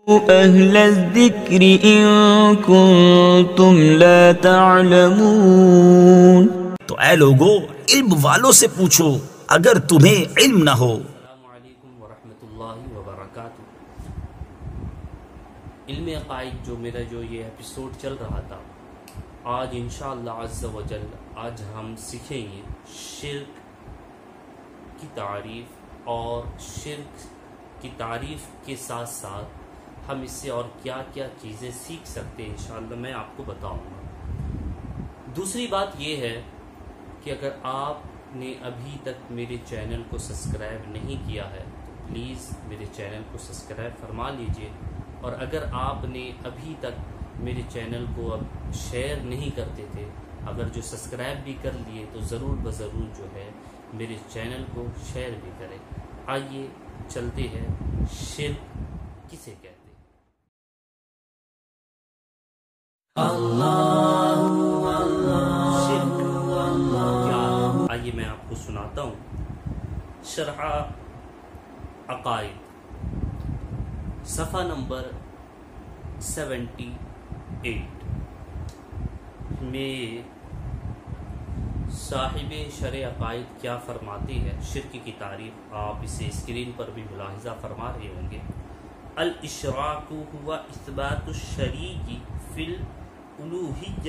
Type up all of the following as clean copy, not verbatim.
اہل الذکر ان کنتم لا تعلمون۔ تو اے لوگو علم والوں سے پوچھو اگر تمہیں علم نہ ہو۔ السلام علیکم ورحمۃ اللہ وبرکاتہ۔ علم عقائد جو میرا یہ ایپیسوڈ چل رہا تھا، آج انشاءاللہ عز و جل آج ہم سیکھیں گے شرک کی تعریف، اور شرک کی تعریف کے ساتھ ساتھ ہم اس سے اور کیا کیا چیزیں سیکھ سکتے ہیں انشاءاللہ میں آپ کو بتاؤں گا۔ دوسری بات یہ ہے کہ اگر آپ نے ابھی تک میرے چینل کو سبسکرائب نہیں کیا ہے تو پلیز میرے چینل کو سبسکرائب فرما لیجئے، اور اگر آپ نے ابھی تک میرے چینل کو اب شیئر نہیں کرتے تھے، اگر جو سبسکرائب بھی کر لیے تو ضرور بضرور جو ہے میرے چینل کو شیئر بھی کریں۔ آئیے چلتے ہیں شرک کسے کہتے ہیں۔ شرک کیا؟ آئیے میں آپ کو سناتا ہوں۔ شرح عقائد صفحہ نمبر 78 میں صاحب شرح عقائد کیا فرماتے ہیں شرک کی تعریف، آپ اسے اسکرین پر بھی ملاحظہ فرما رہے ہوں گے۔ الاشراک ہوا اثبات الشریک فی الالوہیۃ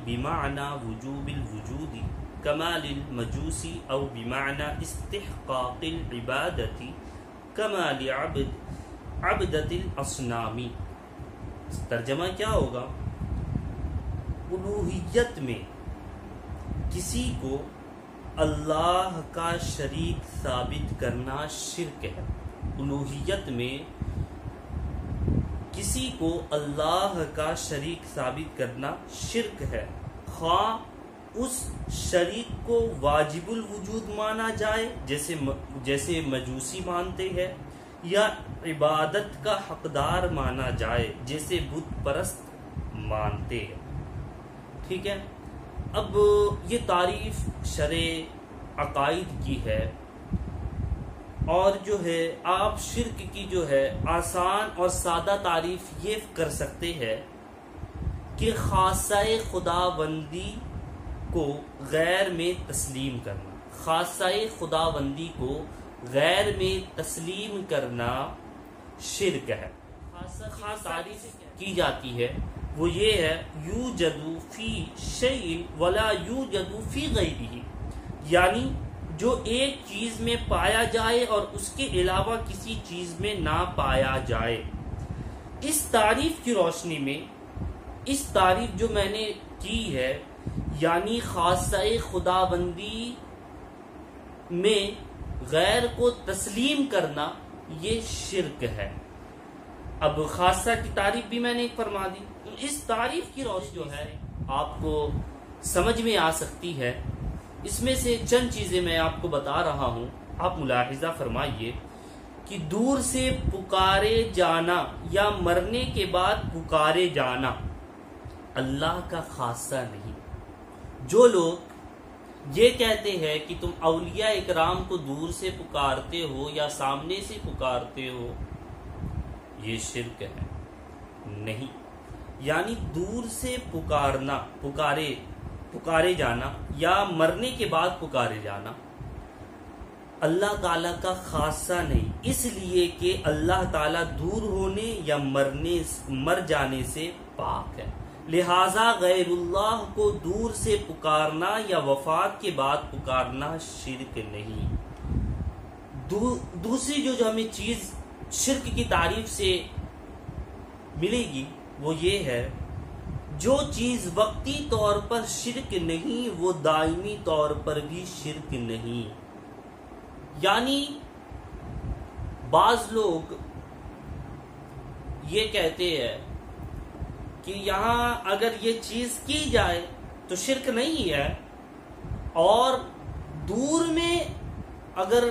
بمعنی وجوب الوجود کمال المجوسی او بمعنی استحقاق العبادت کمال عبدت الاصنام۔ ترجمہ کیا ہوگا؟ الوہیت میں کسی کو اللہ کا شریک ثابت کرنا شرک ہے۔ الوہیت میں کسی کو اللہ کا شریک ثابت کرنا شرک ہے، خواہ اس شریک کو واجب الوجود مانا جائے جیسے مجوسی مانتے ہیں، یا عبادت کا حقدار مانا جائے جیسے بت پرست مانتے ہیں۔ ٹھیک ہے، اب یہ تعریف شرع عقائد کی ہے، اور جو ہے آپ شرک کی جو ہے آسان اور سادہ تعریف یہ کر سکتے ہیں کہ خاصہ خداوندی کو غیر میں تسلیم کرنا۔ خاصہ خداوندی کو غیر میں تسلیم کرنا شرک ہے۔ خاص تعریف کی جاتی ہے وہ یہ ہے یوجد فی شیء ولا یوجد فی غیرہ، یعنی جو ایک چیز میں پایا جائے اور اس کے علاوہ کسی چیز میں نہ پایا جائے۔ اس تعریف کی روشنی میں اس تعریف جو میں نے کی ہے، یعنی خاصہ خداوندی میں غیر کو تسلیم کرنا، یہ شرک ہے۔ اب خاصہ کی تعریف بھی میں نے فرما دی، اس تعریف کی روشنی جو ہے آپ کو سمجھ میں آ سکتی ہے۔ اس میں سے چند چیزیں میں آپ کو بتا رہا ہوں، آپ ملاحظہ فرمائیے کہ دور سے پکارے جانا یا مرنے کے بعد پکارے جانا اللہ کا خاصہ نہیں۔ جو لوگ یہ کہتے ہیں کہ تم اولیاء اکرام کو دور سے پکارتے ہو یا سامنے سے پکارتے ہو، یہ شرک ہے۔ نہیں، یعنی دور سے پکارنا، پکارے جانا یا مرنے کے بعد پکارے جانا اللہ تعالیٰ کا خاصہ نہیں، اس لیے کہ اللہ تعالیٰ دور ہونے یا مر جانے سے پاک ہے۔ لہٰذا غیر اللہ کو دور سے پکارنا یا وفات کے بعد پکارنا شرک نہیں۔ دوسری جو ہمیں چیز شرک کی تعریف سے ملے گی وہ یہ ہے، جو چیز وقتی طور پر شرک نہیں وہ دائمی طور پر بھی شرک نہیں۔ یعنی بعض لوگ یہ کہتے ہیں کہ یہاں اگر یہ چیز کی جائے تو شرک نہیں ہے، اور دور میں اگر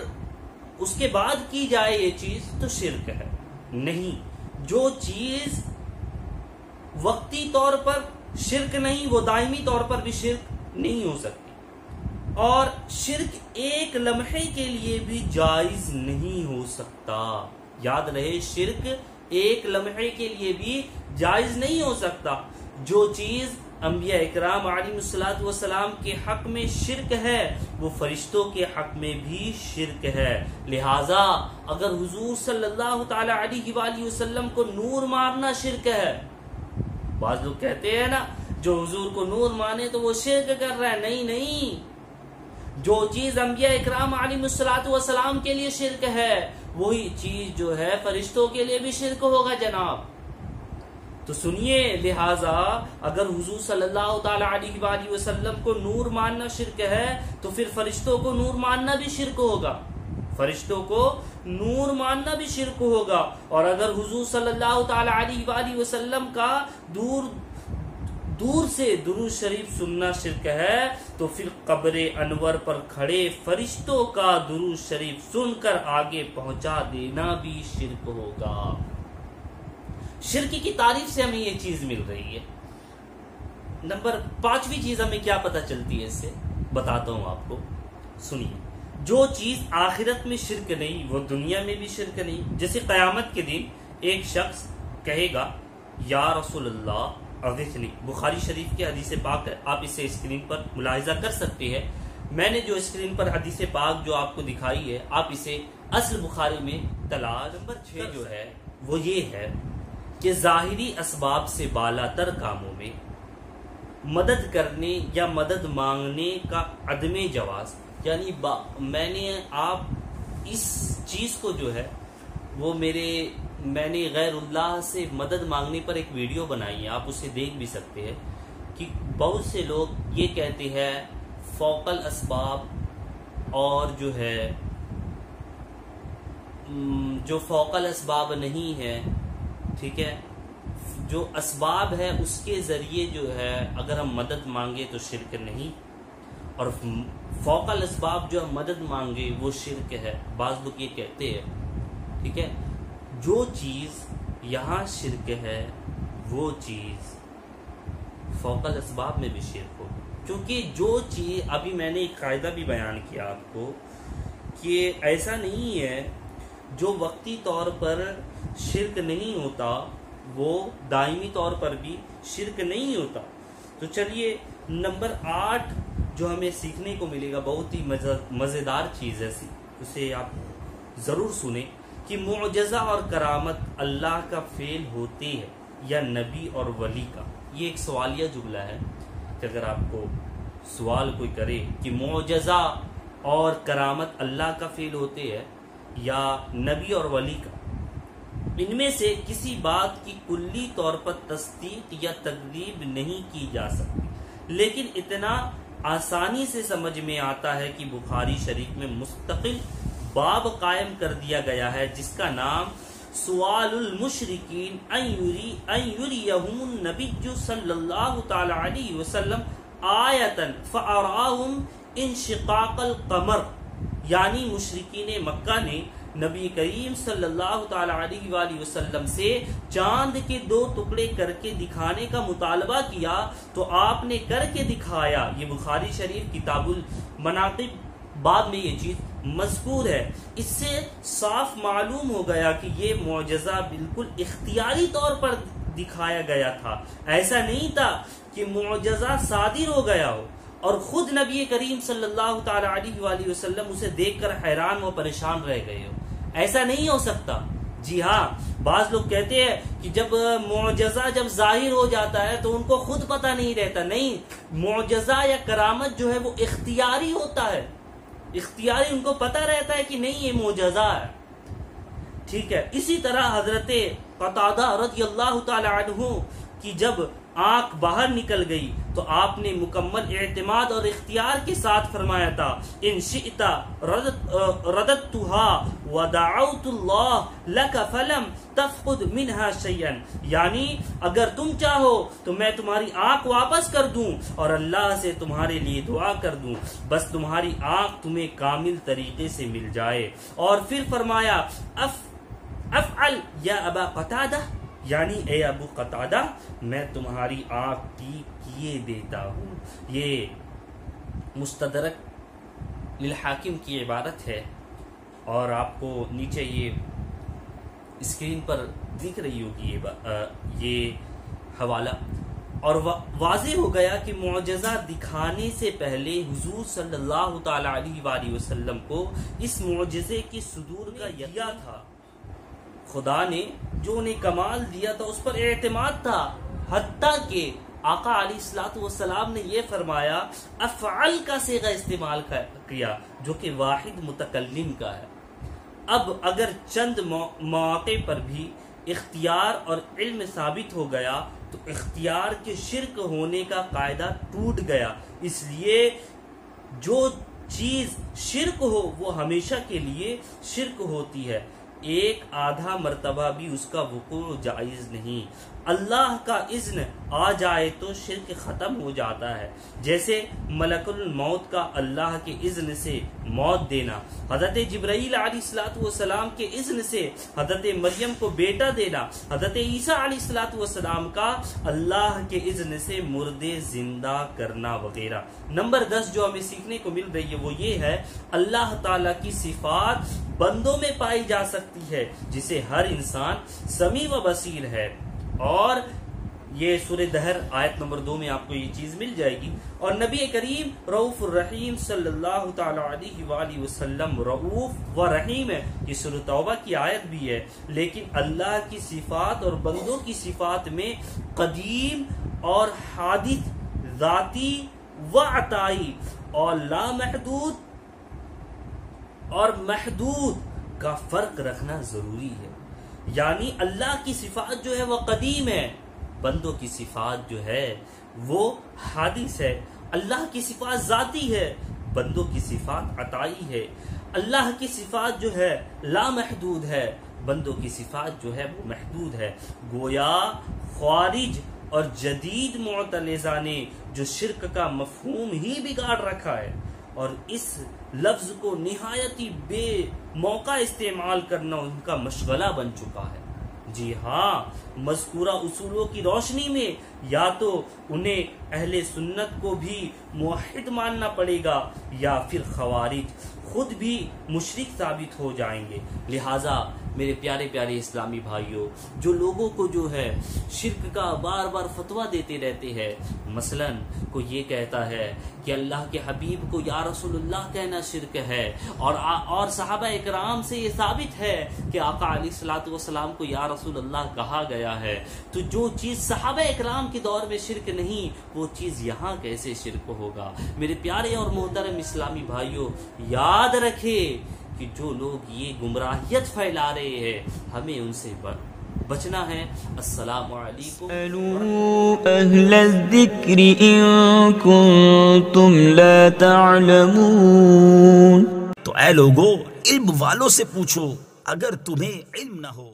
اس کے بعد کی جائے یہ چیز تو شرک ہے۔ نہیں، جو چیز وقتی طور پر شرک نہیں وہ دائمی طور پر بھی شرک نہیں ہو سکتی، اور شرک ایک لمحے کے لیے بھی جائز نہیں ہو سکتا۔ یاد رہے، شرک ایک لمحے کے لیے بھی جائز نہیں ہو سکتا۔ جو چیز انبیاء اکرام علیہ السلام کے حق میں شرک ہے وہ فرشتوں کے حق میں بھی شرک ہے۔ لہٰذا اگر حضور صلی اللہ تعالی علیہ وآلہ وسلم کو نور مارنا شرک ہے، بعض لوگ کہتے ہیں نا جو حضور کو نور مانے تو وہ شرک کر رہا ہے، نہیں، جو چیز انبیاء اکرام علیہ السلام کے لیے شرک ہے وہی چیز جو ہے فرشتوں کے لیے بھی شرک ہوگا جناب۔ تو سنیے، لہٰذا اگر حضور صلی اللہ تعالی علیہ وآلہ وسلم کو نور ماننا شرک ہے تو پھر فرشتوں کو نور ماننا بھی شرک ہوگا، فرشتوں کو نور ماننا بھی شرک ہوگا۔ اور اگر حضور صلی اللہ تعالی علیہ وآلہ وسلم کا دور سے درود شریف سننا شرک ہے تو پھر قبر انور پر کھڑے فرشتوں کا درود شریف سن کر آگے پہنچا دینا بھی شرک ہوگا۔ شرک کی تعریف سے ہمیں یہ چیز مل رہی ہے۔ نمبر 5ویں چیز ہمیں کیا پتہ چلتی ہے، اس سے بتاتا ہوں آپ کو، سنیے۔ جو چیز آخرت میں شرک نہیں وہ دنیا میں بھی شرک نہیں۔ جیسے قیامت کے دن ایک شخص کہے گا یا رسول اللہ اغثنی، بخاری شریف کی حدیث پاک ہے، آپ اسے اسکرین پر ملاحظہ کر سکتے ہیں۔ میں نے جو اسکرین پر حدیث پاک جو آپ کو دکھائی ہے آپ اسے اصل بخاری میں تلاش۔ نمبر 6 جو ہے وہ یہ ہے کہ ظاہری اسباب سے بالا تر کاموں میں مدد کرنے یا مدد مانگنے کا عدم جواز، یعنی میں نے آپ اس چیز کو جو ہے وہ میں نے غیر اللہ سے مدد مانگنے پر ایک ویڈیو بنائی ہے، آپ اسے دیکھ بھی سکتے ہیں، کہ بہت سے لوگ یہ کہتے ہیں فوق الاسباب اور جو ہے جو فوق الاسباب نہیں ہے، ٹھیک ہے، جو اسباب ہے اس کے ذریعے جو ہے اگر ہم مدد مانگے تو شرک نہیں، اور فوق الاسباب جو ہم مدد مانگے وہ شرک ہے۔ بعض لوگ یہ کہتے ہیں، ٹھیک ہے، جو چیز یہاں شرک ہے وہ چیز فوق الاسباب میں بھی شرک ہو، کیونکہ جو چیز ابھی میں نے ایک قاعدہ بھی بیان کیا آپ کو کہ ایسا نہیں ہے جو وقتی طور پر شرک نہیں ہوتا وہ دائمی طور پر بھی شرک نہیں ہوتا۔ تو چلیے نمبر 8 جو ہمیں سیکھنے کو ملے گا، بہت ہی مزیدار چیز ہے، اسے آپ ضرور سنیں، کہ معجزہ اور کرامت اللہ کا فعل ہوتی ہے یا نبی اور ولی کا۔ یہ ایک سوالیہ جملہ ہے کہ اگر آپ کو سوال کوئی کرے کہ معجزہ اور کرامت اللہ کا فعل ہوتے ہیں یا نبی اور ولی کا، ان میں سے کسی بات کی کلی طور پر تصدیق یا تکذیب نہیں کی جا سکتی، لیکن اتنا آسانی سے سمجھ میں آتا ہے کہ بخاری شریف میں مستقل باب قائم کر دیا گیا ہے جس کا نام سوال المشرکین ان یریہم النبی صلی اللہ تعالی علیہ وسلم آیتاً فاراہم انشقاق القمر، یعنی مشرکین مکہ نے نبی کریم صلی اللہ تعالی علیہ وآلہ وسلم سے چاند کے 2 ٹکڑے کر کے دکھانے کا مطالبہ کیا تو آپ نے کر کے دکھایا۔ یہ بخاری شریف کتاب المناقب بعد میں یہ چیز مذکور ہے۔ اس سے صاف معلوم ہو گیا کہ یہ معجزہ بالکل اختیاری طور پر دکھایا گیا تھا، ایسا نہیں تھا کہ معجزہ صادر ہو گیا ہو اور خود نبی کریم صلی اللہ تعالی علیہ وآلہ وسلم اسے دیکھ کر حیران و پریشان رہ گئے ہو، ایسا نہیں ہو سکتا۔ جی ہاں، بعض لوگ کہتے ہیں کہ جب معجزہ جب ظاہر ہو جاتا ہے تو ان کو خود پتہ نہیں رہتا، نہیں، معجزہ یا کرامت جو ہے وہ اختیاری ہوتا ہے، اختیاری ان کو پتہ رہتا ہے کہ نہیں یہ معجزہ ہے، ٹھیک ہے۔ اسی طرح حضرت قتادہ رضی اللہ تعالی عنہ کی جب آنکھ باہر نکل گئی تو آپ نے مکمل اعتماد اور اختیار کے ساتھ فرمایا تھا ان شئت رددتها ودعوت اللہ لک فلم تفقد منها شیئا، یعنی اگر تم چاہو تو میں تمہاری آنکھ واپس کر دوں اور اللہ سے تمہارے لیے دعا کر دوں، بس تمہاری آنکھ تمہیں کامل طریقے سے مل جائے۔ اور پھر فرمایا افعل یا ابا قتادہ، یعنی اے ابو قتادہ میں تمہاری آنکھ ٹھیک کیے دیتا ہوں۔ یہ مستدرک للحاکم کی عبارت ہے اور آپ کو نیچے یہ اسکرین پر دکھ رہی ہوگی یہ حوالہ، اور واضح ہو گیا کہ معجزہ دکھانے سے پہلے حضور صلی اللہ تعالی علیہ وآلہ وسلم کو اس معجزے کی صدور کا یقین تھا۔ خدا نے جو انہیں کمال دیا تھا اس پر اعتماد تھا، حتیٰ کہ آقا علیہ الصلوۃ والسلام نے یہ فرمایا، افعل کا صیغہ استعمال کیا جو کہ واحد متکلم کا ہے۔ اب اگر چند مواقع پر بھی اختیار اور علم ثابت ہو گیا تو اختیار کے شرک ہونے کا قاعدہ ٹوٹ گیا، اس لیے جو چیز شرک ہو وہ ہمیشہ کے لیے شرک ہوتی ہے، ایک آدھا مرتبہ بھی اس کا وقوع جائز نہیں۔ اللہ کا اذن آ جائے تو شرک ختم ہو جاتا ہے، جیسے ملک الموت کا اللہ کے اذن سے موت دینا، حضرت جبرائیل علیہ الصلوۃ والسلام کے اذن سے حضرت مریم کو بیٹا دینا، حضرت عیسیٰ علیہ الصلوۃ والسلام کا اللہ کے اذن سے مردے زندہ کرنا وغیرہ۔ نمبر 10 جو ہمیں سیکھنے کو مل رہی ہے وہ یہ ہے، اللہ تعالیٰ کی صفات بندوں میں پائی جا سکتی ہے جسے ہر انسان سمیع و بصیر ہے، اور یہ سورہ دہر آیت نمبر 2 میں آپ کو یہ چیز مل جائے گی۔ اور نبی کریم رؤوف الرحیم صلی اللہ تعالی علیہ وآلہ وسلم رؤوف و رحیم ہے، یہ سورہ توبہ کی آیت بھی ہے، لیکن اللہ کی صفات اور بندوں کی صفات میں قدیم اور حادث، ذاتی و عطائی، اور لامحدود اور محدود کا فرق رکھنا ضروری ہے۔ یعنی اللہ کی صفات جو ہے وہ قدیم ہے، بندوں کی صفات جو ہے وہ حادث ہے۔ اللہ کی صفات ذاتی ہے، بندوں کی صفات عطائی ہے۔ اللہ کی صفات جو ہے لامحدود ہے، بندوں کی صفات جو ہے وہ محدود ہے۔ گویا خوارج اور جدید معتزلہ نے جو شرک کا مفہوم ہی بگاڑ رکھا ہے، اور اس لفظ کو نہایت ہی بے موقع استعمال کرنا ان کا مشغلہ بن چکا ہے۔ جی ہاں، مذکورہ اصولوں کی روشنی میں یا تو انہیں اہل سنت کو بھی موحد ماننا پڑے گا یا پھر خوارج خود بھی مشرک ثابت ہو جائیں گے۔ لہٰذا میرے پیارے پیارے اسلامی بھائیوں، جو لوگوں کو جو ہے شرک کا بار بار فتویٰ دیتے رہتے ہیں، مثلا کوئی یہ کہتا ہے کہ اللہ کے حبیب کو یا رسول اللہ کہنا شرک ہے، اور صحابہ اکرام سے یہ ثابت ہے کہ آقا علیہ الصلوۃ والسلام کو یا رسول اللہ کہا گیا ہے، تو جو چیز صحابہ اکرام کے دور میں شرک نہیں وہ چیز یہاں کیسے شرک ہوگا؟ میرے پیارے اور محترم اسلامی بھائیوں، یاد رکھے کہ جو لوگ یہ گمراہیت پھیلا رہے ہیں ہمیں ان سے بچنا ہے۔ السلام علیکم۔ اہل الذکر ان کنتم لا تعلمون۔ تو اے لوگو، علم والوں سے پوچھو اگر تمہیں علم نہ ہو۔